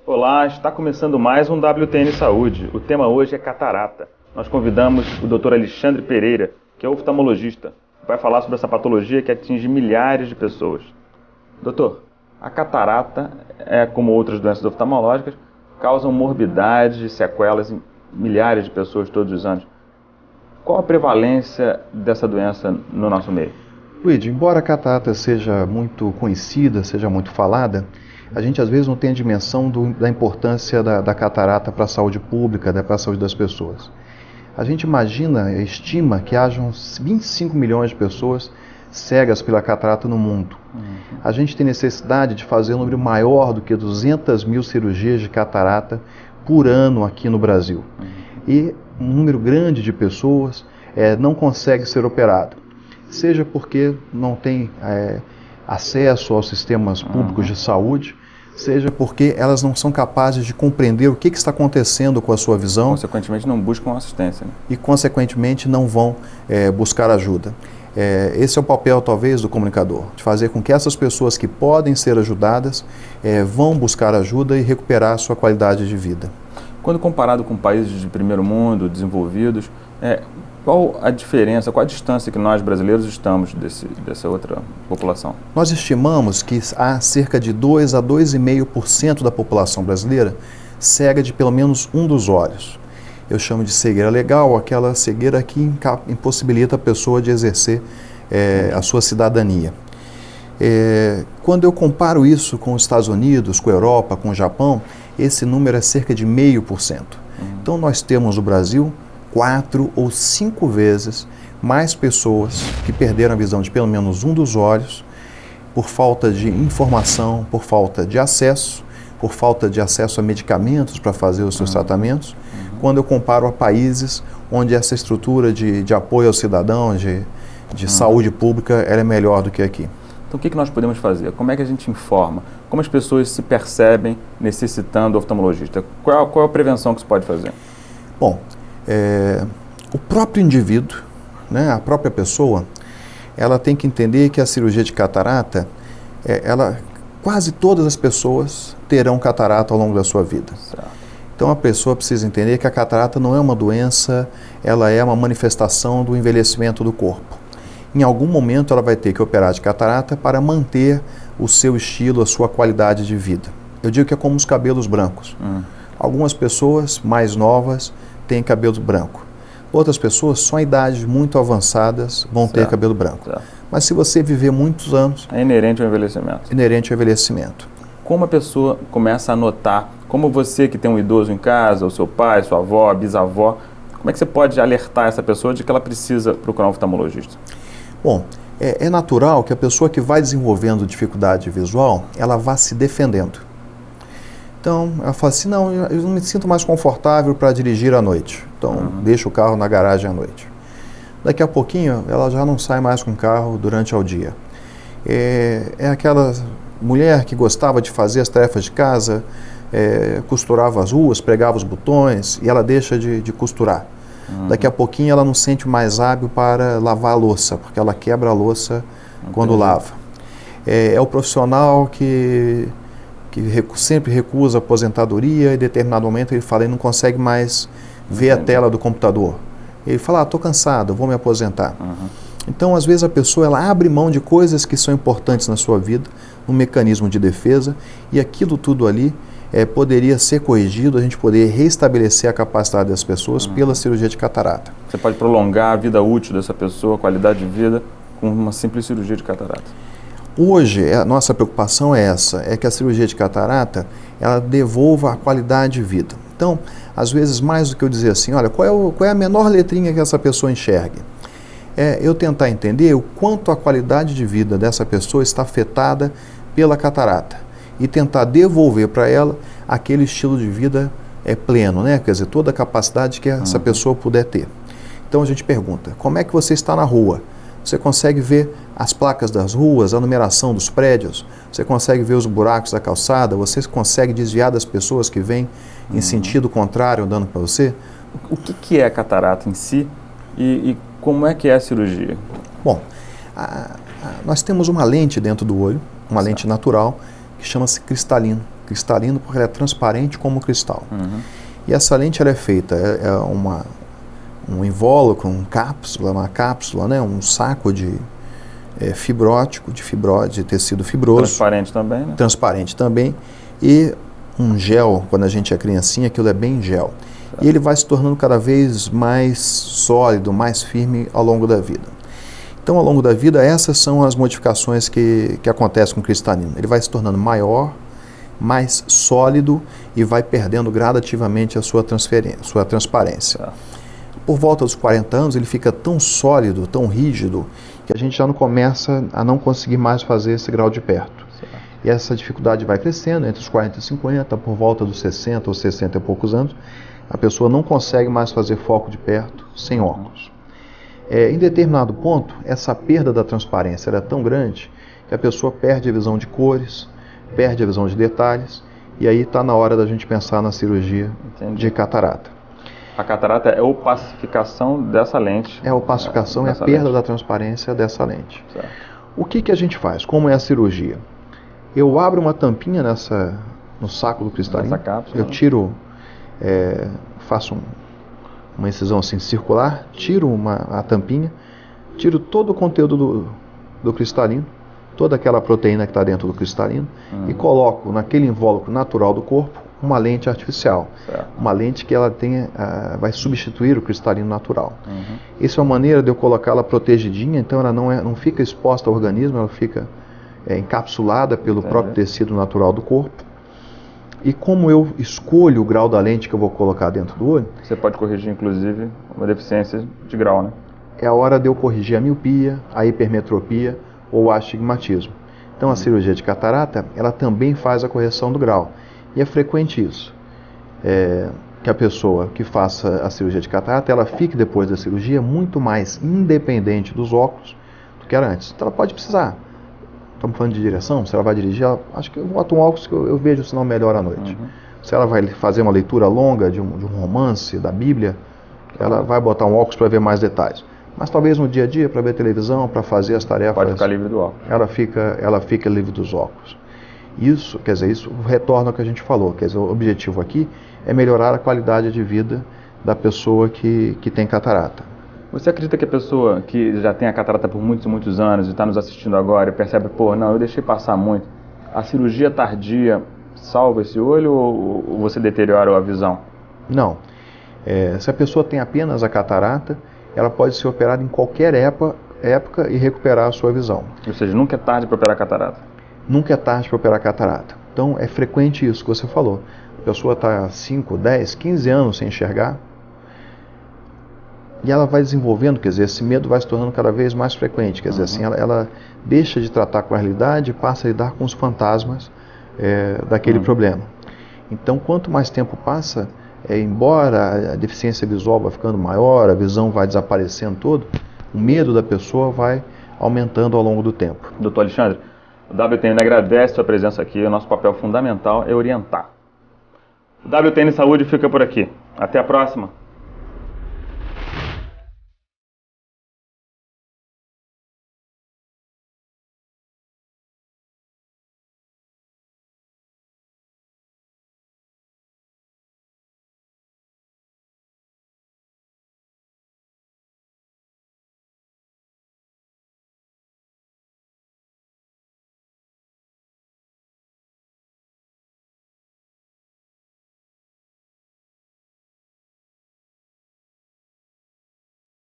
Olá, está começando mais um WTN Saúde. O tema hoje é catarata. Nós convidamos o Dr. Alexandre Pereira, que é oftalmologista, que vai falar sobre essa patologia que atinge milhares de pessoas. Doutor, a catarata, como outras doenças oftalmológicas, causam morbidades e sequelas em milhares de pessoas todos os anos. Qual a prevalência dessa doença no nosso meio? Luigi, embora a catarata seja muito conhecida, seja muito falada, a gente às vezes não tem a dimensão da importância da catarata para a saúde pública, para a saúde das pessoas. A gente estima que hajam 25 milhões de pessoas cegas pela catarata no mundo. A gente tem necessidade de fazer um número maior do que 200 mil cirurgias de catarata por ano aqui no Brasil. E um número grande de pessoas não consegue ser operado, seja porque não tem acesso aos sistemas públicos de saúde, seja porque elas não são capazes de compreender o que está acontecendo com a sua visão. Consequentemente não buscam assistência, né? E consequentemente não vão buscar ajuda. Esse é o papel talvez do comunicador, de fazer com que essas pessoas que podem ser ajudadas vão buscar ajuda e recuperar a sua qualidade de vida. Quando comparado com países de primeiro mundo, desenvolvidos, qual a diferença, qual a distância que nós brasileiros estamos dessa outra população? Nós estimamos que há cerca de 2 a 2,5% da população brasileira cega de pelo menos um dos olhos. Eu chamo de cegueira legal, aquela cegueira que impossibilita a pessoa de exercer a sua cidadania. Quando eu comparo isso com os Estados Unidos, com a Europa, com o Japão, esse número é cerca de 0,5%. Então nós temos no Brasil 4 ou 5 vezes mais pessoas que perderam a visão de pelo menos um dos olhos por falta de informação, por falta de acesso, por falta de acesso a medicamentos para fazer os seus tratamentos, quando eu comparo a países onde essa estrutura de apoio ao cidadão, de saúde pública, ela é melhor do que aqui. Então o que nós podemos fazer? Como é que a gente informa? Como as pessoas se percebem necessitando do oftalmologista? Qual é a prevenção que se pode fazer? Bom, o próprio indivíduo, a própria pessoa, ela tem que entender que a cirurgia de catarata, quase todas as pessoas terão catarata ao longo da sua vida. Certo. Então a pessoa precisa entender que a catarata não é uma doença, ela é uma manifestação do envelhecimento do corpo. Em algum momento ela vai ter que operar de catarata para manter o seu estilo, a sua qualidade de vida. Eu digo que é como os cabelos brancos. Algumas pessoas mais novas têm cabelo branco. Outras pessoas, só em idades muito avançadas, vão ter cabelo branco. Certo. Mas se você viver muitos anos... É inerente ao envelhecimento. Inerente ao envelhecimento. Como a pessoa começa a notar, como você que tem um idoso em casa, o seu pai, sua avó, bisavó, como é que você pode alertar essa pessoa de que ela precisa procurar um oftalmologista? Bom, é natural que a pessoa que vai desenvolvendo dificuldade visual, ela vá se defendendo. Então, ela fala assim, não, eu não me sinto mais confortável para dirigir à noite. Então, deixa o carro na garagem à noite. Daqui a pouquinho, ela já não sai mais com o carro durante o dia. É aquela mulher que gostava de fazer as tarefas de casa, costurava as ruas, pregava os botões, e ela deixa de costurar. Daqui a pouquinho ela não sente mais hábil para lavar a louça, porque ela quebra a louça quando lava. É o profissional que sempre recusa a aposentadoria e em determinado momento ele fala, ele não consegue mais ver a tela do computador. Ele fala, estou cansado, vou me aposentar. Então, às vezes a pessoa ela abre mão de coisas que são importantes na sua vida, um mecanismo de defesa, e aquilo tudo ali poderia ser corrigido, a gente poder restabelecer a capacidade das pessoas pela cirurgia de catarata. Você pode prolongar a vida útil dessa pessoa, a qualidade de vida, com uma simples cirurgia de catarata. Hoje, a nossa preocupação é essa, é que a cirurgia de catarata, ela devolva a qualidade de vida. Então, às vezes, mais do que eu dizer assim, olha, qual é a menor letrinha que essa pessoa enxergue? Eu tentar entender o quanto a qualidade de vida dessa pessoa está afetada pela catarata e tentar devolver para ela aquele estilo de vida pleno, né? Quer dizer, toda a capacidade que essa pessoa puder ter. Então a gente pergunta, como é que você está na rua? Você consegue ver as placas das ruas, a numeração dos prédios, você consegue ver os buracos da calçada, você consegue desviar das pessoas que vêm em sentido contrário andando para você? O que é a catarata em si e como é que é a cirurgia? Bom, nós temos uma lente dentro do olho, uma lente natural, que chama-se cristalino. cristalino porque ela é transparente como cristal. E essa lente ela é feita, um invólucro, uma cápsula, né, um saco de fibrótico, de tecido fibroso. Transparente também, né? Transparente também. E um gel, quando a gente é criancinha, aquilo é bem gel. E ele vai se tornando cada vez mais sólido, mais firme ao longo da vida. Então, ao longo da vida, essas são as modificações que acontecem com o cristalino. Ele vai se tornando maior, mais sólido e vai perdendo gradativamente a sua transparência. Por volta dos 40 anos, ele fica tão sólido, tão rígido, que a gente já não começa a não conseguir mais fazer esse grau de perto. E essa dificuldade vai crescendo entre os 40 e 50, por volta dos 60 ou 60 e poucos anos, a pessoa não consegue mais fazer foco de perto sem óculos. Em determinado ponto, essa perda da transparência é tão grande que a pessoa perde a visão de cores, perde a visão de detalhes, e aí está na hora da gente pensar na cirurgia de catarata. A catarata é a opacificação dessa lente. É a opacificação, é a perda da transparência dessa lente. Certo. O que a gente faz? Como é a cirurgia? Eu abro uma tampinha no saco do cristalino, eu tiro, faço uma incisão assim circular, tiro a tampinha, tiro todo o conteúdo do cristalino, toda aquela proteína que está dentro do cristalino, e coloco naquele invólucro natural do corpo uma lente artificial, uma lente que ela vai substituir o cristalino natural. Essa é uma maneira de eu colocá-la protegidinha, então ela não fica exposta ao organismo, ela fica encapsulada pelo próprio tecido natural do corpo. E como eu escolho o grau da lente que eu vou colocar dentro do olho... Você pode corrigir, inclusive, uma deficiência de grau, né? É a hora de eu corrigir a miopia, a hipermetropia ou o astigmatismo. Então, a cirurgia de catarata, ela também faz a correção do grau. E é frequente isso, que a pessoa que faça a cirurgia de catarata, ela fique depois da cirurgia muito mais independente dos óculos do que era antes. Então, ela pode precisar. Estamos falando de direção, se ela vai dirigir, acho que eu boto um óculos que eu vejo o sinal melhor à noite. Se ela vai fazer uma leitura longa de um romance, da Bíblia, ela vai botar um óculos para ver mais detalhes. Mas talvez no dia a dia, para ver televisão, para fazer as tarefas... Pode ficar livre do óculos. Ela fica livre dos óculos. Isso retorna ao que a gente falou. Quer dizer, o objetivo aqui é melhorar a qualidade de vida da pessoa que tem catarata. Você acredita que a pessoa que já tem a catarata por muitos e muitos anos e está nos assistindo agora e percebe, eu deixei passar muito, a cirurgia tardia salva esse olho ou você deteriora a visão? Não. Se a pessoa tem apenas a catarata, ela pode ser operada em qualquer época e recuperar a sua visão. Ou seja, nunca é tarde para operar a catarata? Nunca é tarde para operar a catarata. Então, é frequente isso que você falou. A pessoa está 5, 10, 15 anos sem enxergar, e ela vai desenvolvendo, quer dizer, esse medo vai se tornando cada vez mais frequente, quer dizer, assim, ela deixa de tratar com a realidade e passa a lidar com os fantasmas daquele problema. Então, quanto mais tempo passa, embora a deficiência visual vá ficando maior, a visão vai desaparecendo todo, o medo da pessoa vai aumentando ao longo do tempo. Doutor Alexandre, o WTN agradece a sua presença aqui, o nosso papel fundamental é orientar. O WTN Saúde fica por aqui. Até a próxima.